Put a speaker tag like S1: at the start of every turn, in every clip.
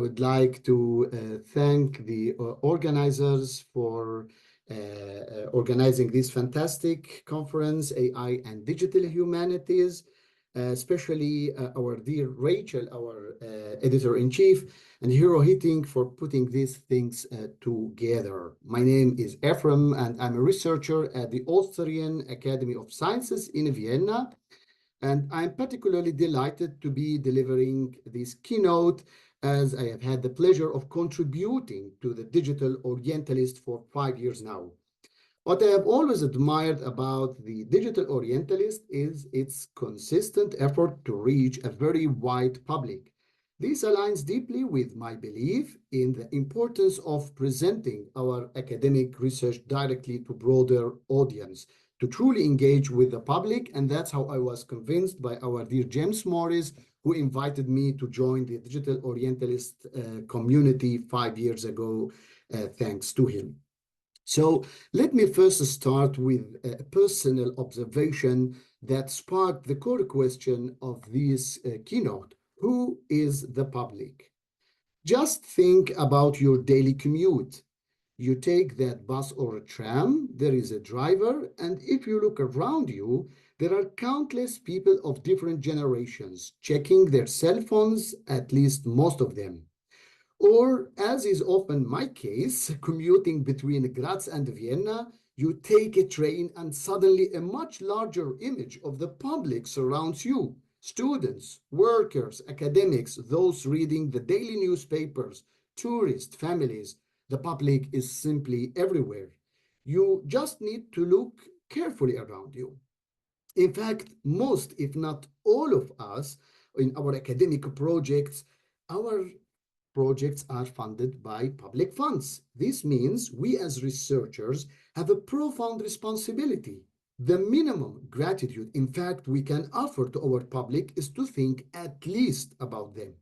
S1: would like to thank the organizers for organizing this fantastic conference, AI and Digital Humanities, especially our dear Rachel, our editor-in-chief, and Hirohito for putting these things together. My name is Ephrem, and I'm a researcher at the Austrian Academy of Sciences in Vienna. And I'm particularly delighted to be delivering this keynote, as I have had the pleasure of contributing to the Digital Orientalist for 5 years now. What I have always admired about the Digital Orientalist is its consistent effort to reach a very wide public. This aligns deeply with my belief in the importance of presenting our academic research directly to broader audience, to truly engage with the public, and that's how I was convinced by our dear James Morris, who invited me to join the Digital Orientalist community 5 years ago, thanks to him. So let me first start with a personal observation that sparked the core question of this keynote. Who is the public? Just think about your daily commute. You take that bus or a tram, there is a driver, and if you look around you, there are countless people of different generations checking their cell phones, at least most of them. Or, as is often my case, commuting between Graz and Vienna, you take a train and suddenly a much larger image of the public surrounds you. Students, workers, academics, those reading the daily newspapers, tourists, families. The public is simply everywhere. You just need to look carefully around you. In fact, most, if not all of us, in our academic projects, our projects are funded by public funds. This means we as researchers have a profound responsibility. The minimum gratitude, in fact, we can offer to our public is to think at least about them.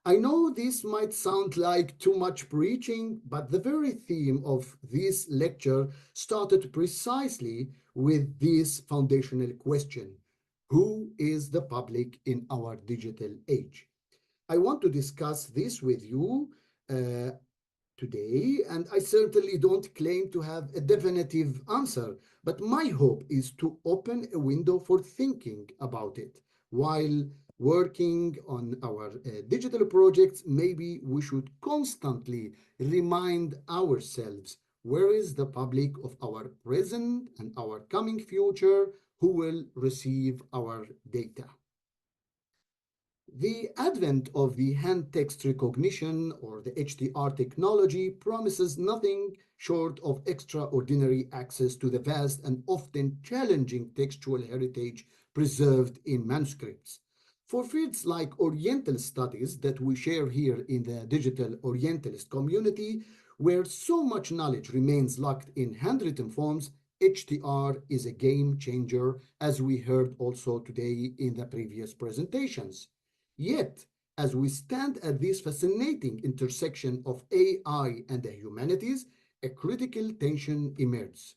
S1: I know this might sound like too much preaching, but the very theme of this lecture started precisely with this foundational question: who is the public in our digital age? I want to discuss this with you today, and I certainly don't claim to have a definitive answer, but my hope is to open a window for thinking about it. While working on our digital projects, maybe we should constantly remind ourselves, where is the public of our present and our coming future who will receive our data? The advent of the hand text recognition, or the HTR technology, promises nothing short of extraordinary access to the vast and often challenging textual heritage preserved in manuscripts. For fields like Oriental studies that we share here in the Digital Orientalist community, where so much knowledge remains locked in handwritten forms, HTR is a game changer, as we heard also today in the previous presentations. Yet, as we stand at this fascinating intersection of AI and the humanities, a critical tension emerges.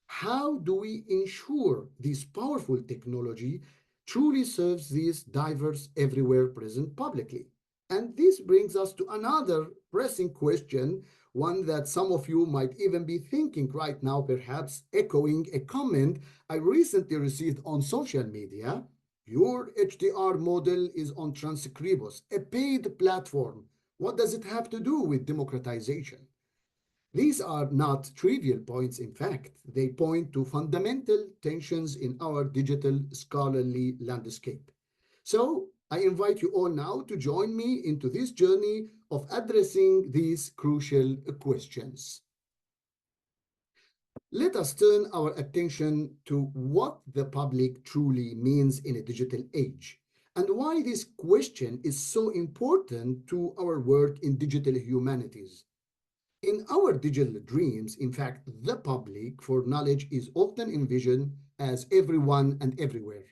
S1: How do we ensure this powerful technology truly serves these diverse, everywhere present publicly? And this brings us to another pressing question, one that some of you might even be thinking right now, perhaps echoing a comment I recently received on social media. Your HTR model is on Transcribos, a paid platform. What does it have to do with democratization? These are not trivial points, in fact. They point to fundamental tensions in our digital scholarly landscape. So I invite you all now to join me into this journey of addressing these crucial questions. Let us turn our attention to what the public truly means in a digital age, and why this question is so important to our work in digital humanities. In our digital dreams, in fact, the public for knowledge is often envisioned as everyone and everywhere.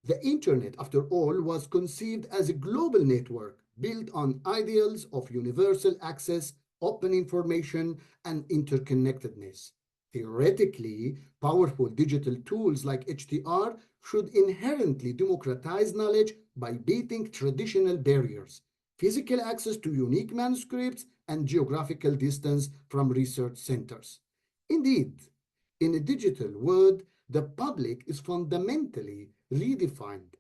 S1: The internet, after all, was conceived as a global network built on ideals of universal access, open information, and interconnectedness. Theoretically, powerful digital tools like HTR should inherently democratize knowledge by beating traditional barriers. physical access to unique manuscripts, and geographical distance from research centers. Indeed, in a digital world, the public is fundamentally redefined.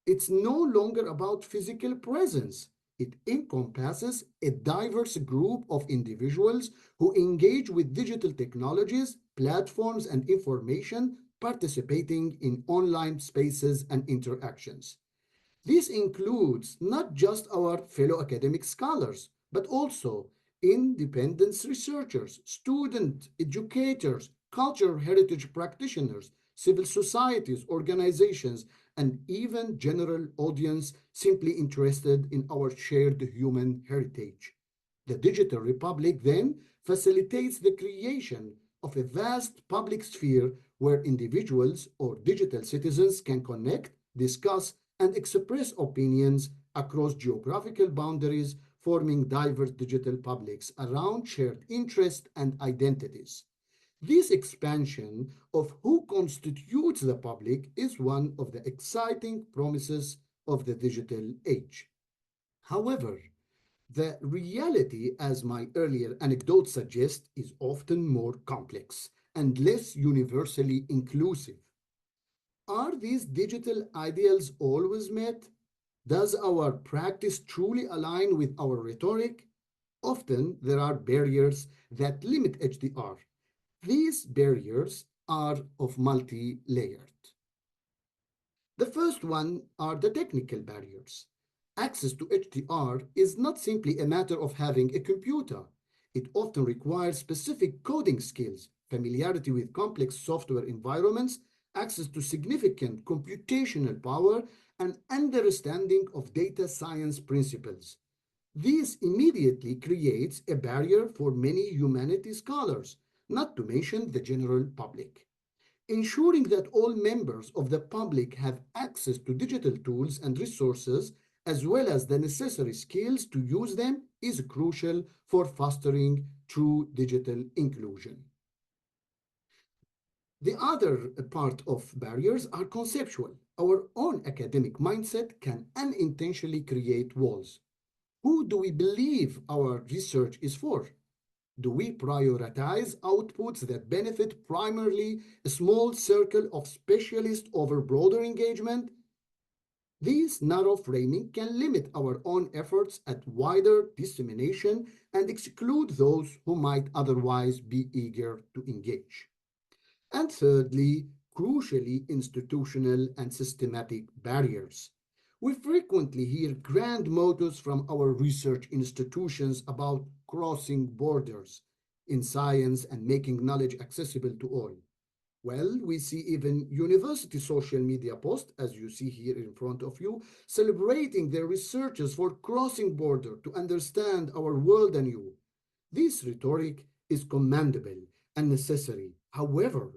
S1: It's no longer about physical presence. It encompasses a diverse group of individuals who engage with digital technologies, platforms, and information, participating in online spaces and interactions. This includes not just our fellow academic scholars, but also independent researchers, student educators, cultural heritage practitioners, civil societies, organizations, and even general audience simply interested in our shared human heritage. The Digital Republic then facilitates the creation of a vast public sphere where individuals or digital citizens can connect, discuss, and express opinions across geographical boundaries, forming diverse digital publics around shared interests and identities. This expansion of who constitutes the public is one of the exciting promises of the digital age. However, the reality, as my earlier anecdote suggests, is often more complex and less universally inclusive. Are these digital ideals always met? Does our practice truly align with our rhetoric? Often there are barriers that limit HDR. These barriers are of multi-layered. The first one are the technical barriers. Access to HTR is not simply a matter of having a computer. It often requires specific coding skills, familiarity with complex software environments, access to significant computational power, and understanding of data science principles. This immediately creates a barrier for many humanities scholars, not to mention the general public. Ensuring that all members of the public have access to digital tools and resources, as well as the necessary skills to use them, is crucial for fostering true digital inclusion. The other part of barriers are conceptual. Our own academic mindset can unintentionally create walls. Who do we believe our research is for? Do we prioritize outputs that benefit primarily a small circle of specialists over broader engagement? This narrow framing can limit our own efforts at wider dissemination and exclude those who might otherwise be eager to engage. And thirdly, crucially, institutional and systematic barriers. We frequently hear grand mottos from our research institutions about crossing borders in science and making knowledge accessible to all. Well, we see even university social media posts, as you see here in front of you, celebrating their researchers for crossing border to understand our world anew. This rhetoric is commendable and necessary. However,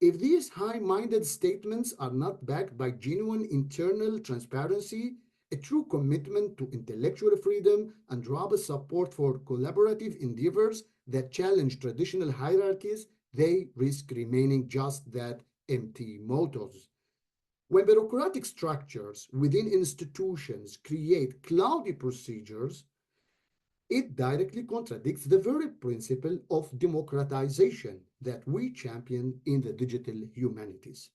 S1: if these high-minded statements are not backed by genuine internal transparency, a true commitment to intellectual freedom, and robust support for collaborative endeavors that challenge traditional hierarchies, they risk remaining just that, empty mottos. When bureaucratic structures within institutions create cloudy procedures, it directly contradicts the very principle of democratization that we champion in the digital humanities.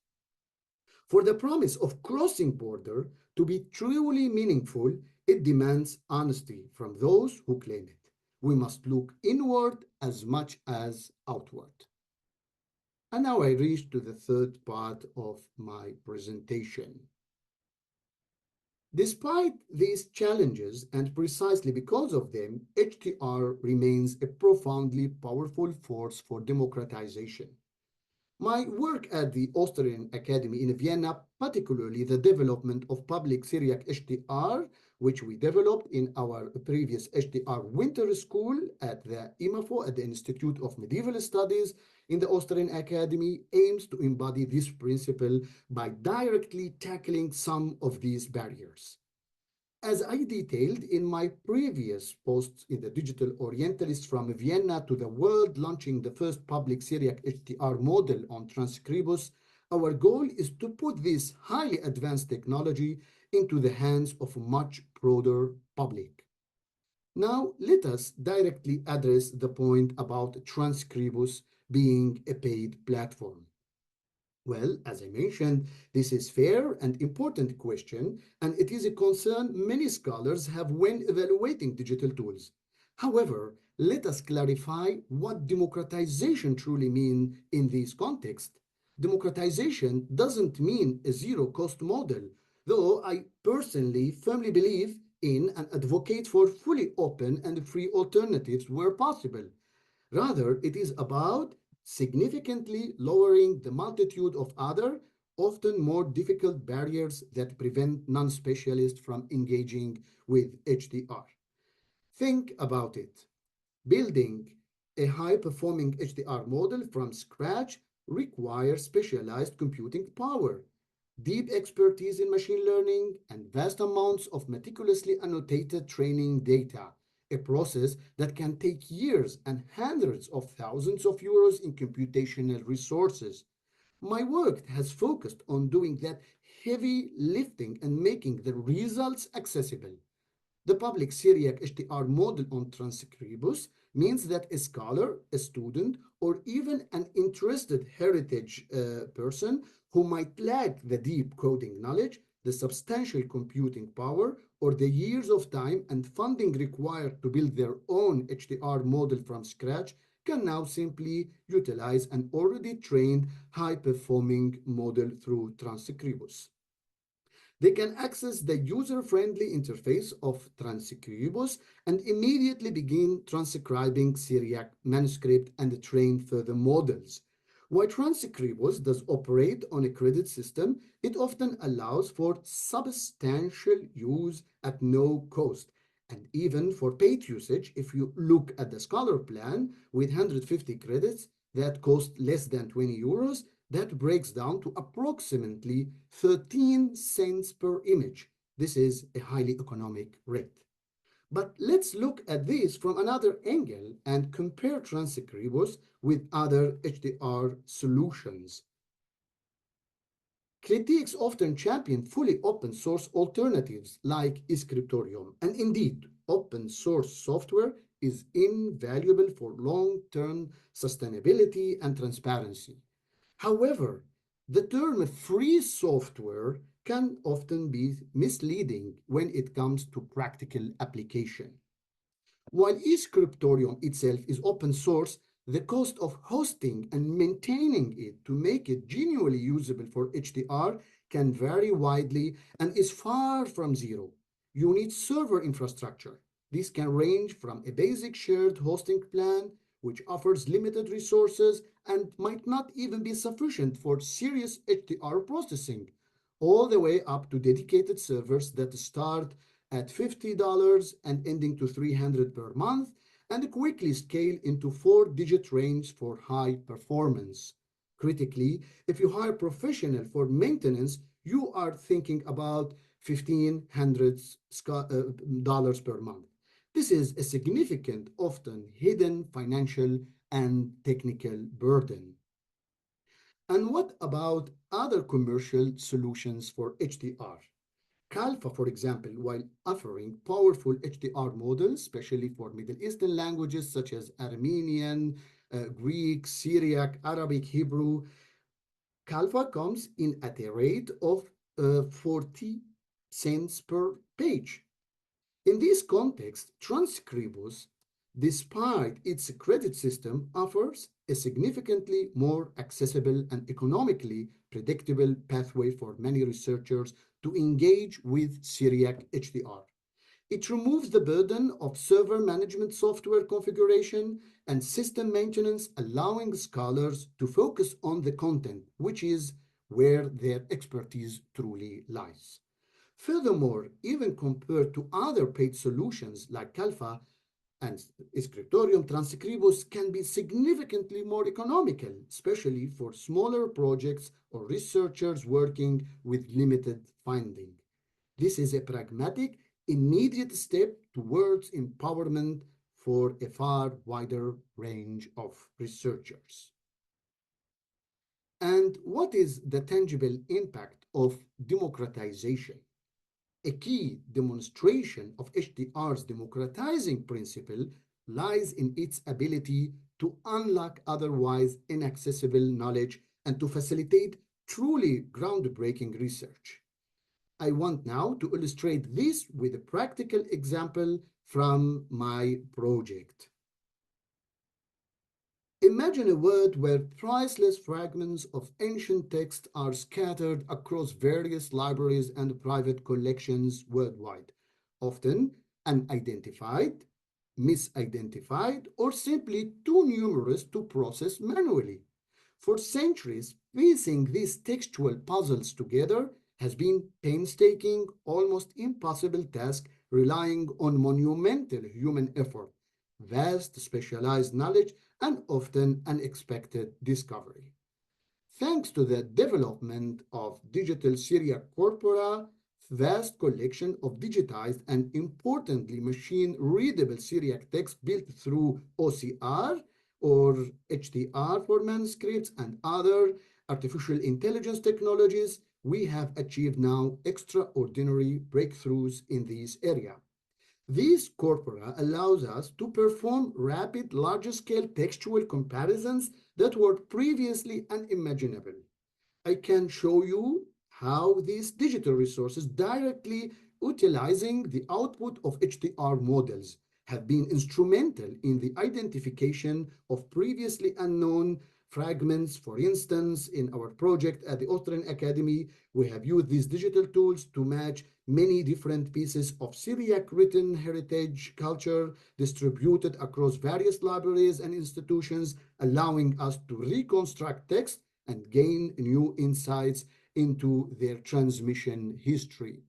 S1: For the promise of crossing border to be truly meaningful, it demands honesty from those who claim it. We must look inward as much as outward. And now I reach to the third part of my presentation. Despite these challenges, and precisely because of them, HTR remains a profoundly powerful force for democratization. My work at the Austrian Academy in Vienna, particularly the development of public Syriac HTR, which we developed in our previous HTR winter school at the IMAFO, at the Institute of Medieval Studies in the Austrian Academy, aims to embody this principle by directly tackling some of these barriers. As I detailed in my previous posts in the Digital Orientalist from Vienna to the world launching the first public Syriac HTR model on Transcribus, our goal is to put this highly advanced technology into the hands of a much broader public. Now, let us directly address the point about Transcribus being a paid platform. Well, as I mentioned, this is fair and important question, and it is a concern many scholars have when evaluating digital tools. However, let us clarify what democratization truly means in this context. Democratization doesn't mean a zero-cost model, though I personally firmly believe in and advocate for fully open and free alternatives where possible. Rather, it is about significantly lowering the multitude of other, often more difficult barriers that prevent non-specialists from engaging with HTR. Think about it. Building a high-performing HTR model from scratch requires specialized computing power, deep expertise in machine learning, and vast amounts of meticulously annotated training data, a process that can take years and hundreds of thousands of euros in computational resources. My work has focused on doing that heavy lifting and making the results accessible. The public Syriac HTR model on Transcribus means that a scholar, a student, or even an interested heritage person who might lack the deep coding knowledge, the substantial computing power, or the years of time and funding required to build their own HTR model from scratch can now simply utilize an already trained high-performing model through Transcribus. They can access the user-friendly interface of Transcribus and immediately begin transcribing Syriac manuscript and train further models. While Transcribus does operate on a credit system, it often allows for substantial use at no cost. And even for paid usage, if you look at the Scholar plan with 150 credits that cost less than 20 euros, that breaks down to approximately 13 cents per image. This is a highly economic rate. But let's look at this from another angle and compare Transcribus with other HDR solutions. Critics often champion fully open source alternatives like Scriptorium, and indeed, open source software is invaluable for long-term sustainability and transparency. However, the term free software can often be misleading when it comes to practical application. While eScriptorium itself is open source, the cost of hosting and maintaining it to make it genuinely usable for HDR can vary widely and is far from zero. You need server infrastructure. This can range from a basic shared hosting plan, which offers limited resources and might not even be sufficient for serious HDR processing, all the way up to dedicated servers that start at $50 and ending to $300 per month and quickly scale into four-digit range for high performance. Critically, if you hire professional for maintenance, you are thinking about $1,500 per month. This is a significant, often hidden financial and technical burden. And what about other commercial solutions for HDR? Kalfa, for example, while offering powerful HDR models, especially for Middle Eastern languages such as Armenian, Greek, Syriac, Arabic, Hebrew, Kalfa comes in at a rate of 40 cents per page. In this context, Transcribus, despite its credit system, offers a significantly more accessible and economically predictable pathway for many researchers to engage with Syriac HDR. It removes the burden of server management software configuration and system maintenance, allowing scholars to focus on the content, which is where their expertise truly lies. Furthermore, even compared to other paid solutions like Kalfa and Scriptorium, Transcribus can be significantly more economical, especially for smaller projects or researchers working with limited funding. This is a pragmatic, immediate step towards empowerment for a far wider range of researchers. And what is the tangible impact of democratization? A key demonstration of HTR's democratizing principle lies in its ability to unlock otherwise inaccessible knowledge and to facilitate truly groundbreaking research. I want now to illustrate this with a practical example from my project. Imagine a world where priceless fragments of ancient text are scattered across various libraries and private collections worldwide, often unidentified, misidentified, or simply too numerous to process manually. For centuries, piecing these textual puzzles together has been painstaking, almost impossible task relying on monumental human effort, vast specialized knowledge, and often unexpected discovery. Thanks to the development of digital Syriac corpora, vast collection of digitized and importantly machine-readable Syriac text built through OCR or HTR for manuscripts and other artificial intelligence technologies, we have achieved now extraordinary breakthroughs in this area. This corpora allows us to perform rapid, large-scale textual comparisons that were previously unimaginable. I can show you how these digital resources directly utilizing the output of HTR models have been instrumental in the identification of previously unknown fragments. For instance, in our project at the Austrian Academy, we have used these digital tools to match many different pieces of Syriac written heritage culture distributed across various libraries and institutions, allowing us to reconstruct text and gain new insights into their transmission history.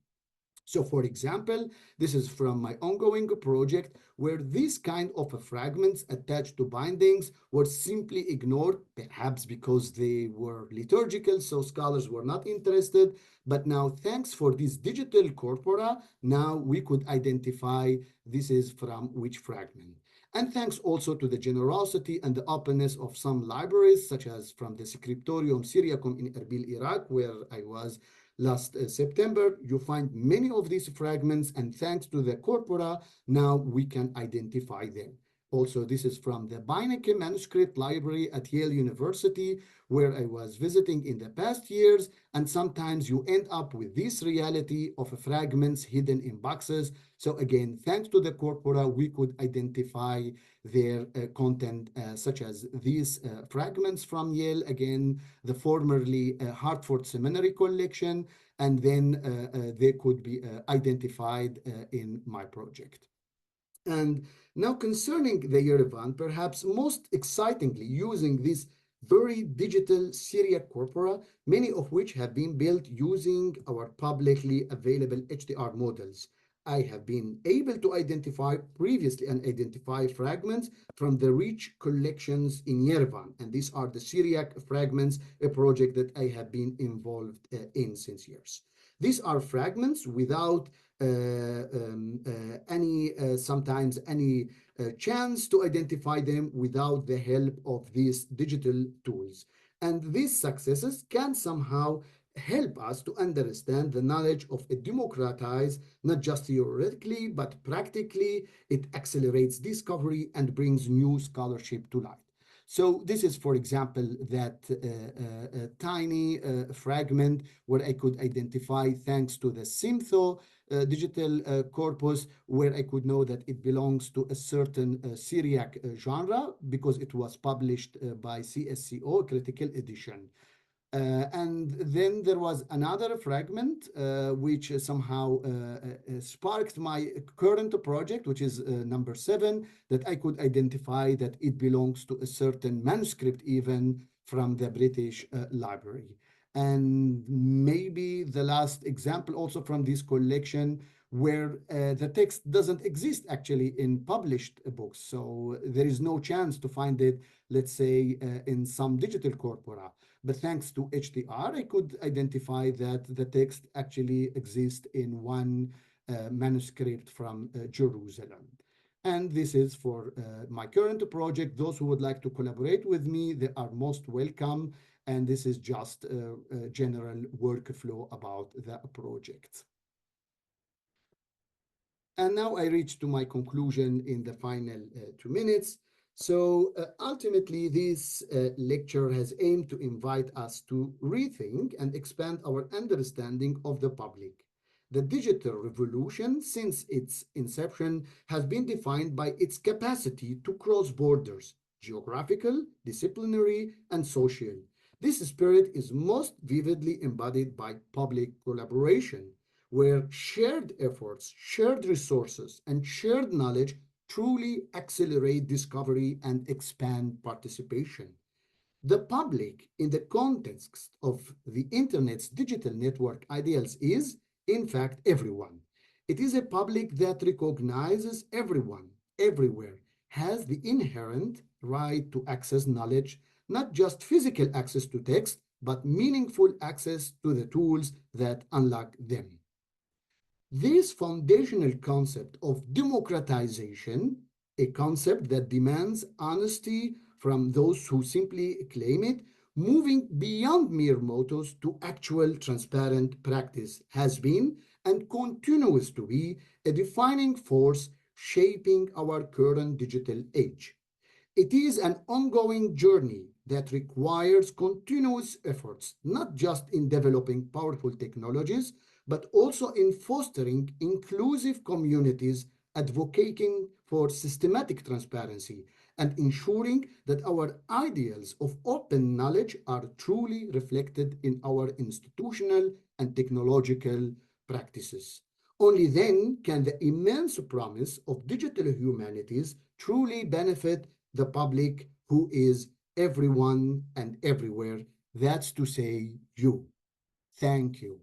S1: So, for example, this is from my ongoing project where these kind of fragments attached to bindings were simply ignored, perhaps because they were liturgical, so scholars were not interested. But now, thanks for this digital corpora, now we could identify this is from which fragment. And thanks also to the generosity and the openness of some libraries, such as from the Scriptorium Syriacum in Erbil, Iraq, where I was last September, you find many of these fragments, and thanks to the corpora, now we can identify them. Also, this is from the Beinecke Manuscript Library at Yale University, where I was visiting in the past years, and sometimes you end up with this reality of fragments hidden in boxes. So again, thanks to the corpora, we could identify their content, such as these fragments from Yale, again, the formerly Hartford Seminary collection, and then they could be identified in my project. And now concerning the Yerevan, perhaps most excitingly using this very digital Syriac corpora, many of which have been built using our publicly available HTR models. I have been able to identify previously unidentified fragments from the rich collections in Yerevan, and these are the Syriac fragments, a project that I have been involved in since years. These are fragments without sometimes any chance to identify them without the help of these digital tools. And these successes can somehow help us to understand the knowledge of a democratized, not just theoretically, but practically. It accelerates discovery and brings new scholarship to light. So this is, for example, that tiny fragment where I could identify, thanks to the Simtho digital corpus, where I could know that it belongs to a certain Syriac genre because it was published by CSCO, Critical Edition. And then there was another fragment which somehow sparked my current project, which is number 7, that I could identify that it belongs to a certain manuscript even from the British Library. And maybe the last example also from this collection where the text doesn't exist actually in published books. So there is no chance to find it, let's say, in some digital corpora. But thanks to HTR, I could identify that the text actually exists in one manuscript from Jerusalem. And this is for my current project. Those who would like to collaborate with me, they are most welcome. And this is just a general workflow about the project. And now I reach to my conclusion in the final 2 minutes. So ultimately, this lecture has aimed to invite us to rethink and expand our understanding of the public. The digital revolution, since its inception, has been defined by its capacity to cross borders, geographical, disciplinary, and social. This spirit is most vividly embodied by public collaboration, where shared efforts, shared resources, and shared knowledge truly accelerate discovery and expand participation. The public, in the context of the Internet's digital network ideals, is, in fact, everyone. It is a public that recognizes everyone, everywhere, has the inherent right to access knowledge, not just physical access to text, but meaningful access to the tools that unlock them. This foundational concept of democratization, a concept that demands honesty from those who simply claim it, moving beyond mere mottos to actual transparent practice, has been and continues to be a defining force shaping our current digital age. It is an ongoing journey that requires continuous efforts, not just in developing powerful technologies, but also in fostering inclusive communities, advocating for systematic transparency, and ensuring that our ideals of open knowledge are truly reflected in our institutional and technological practices. Only then can the immense promise of digital humanities truly benefit the public, who is everyone and everywhere. That's to say, you. Thank you.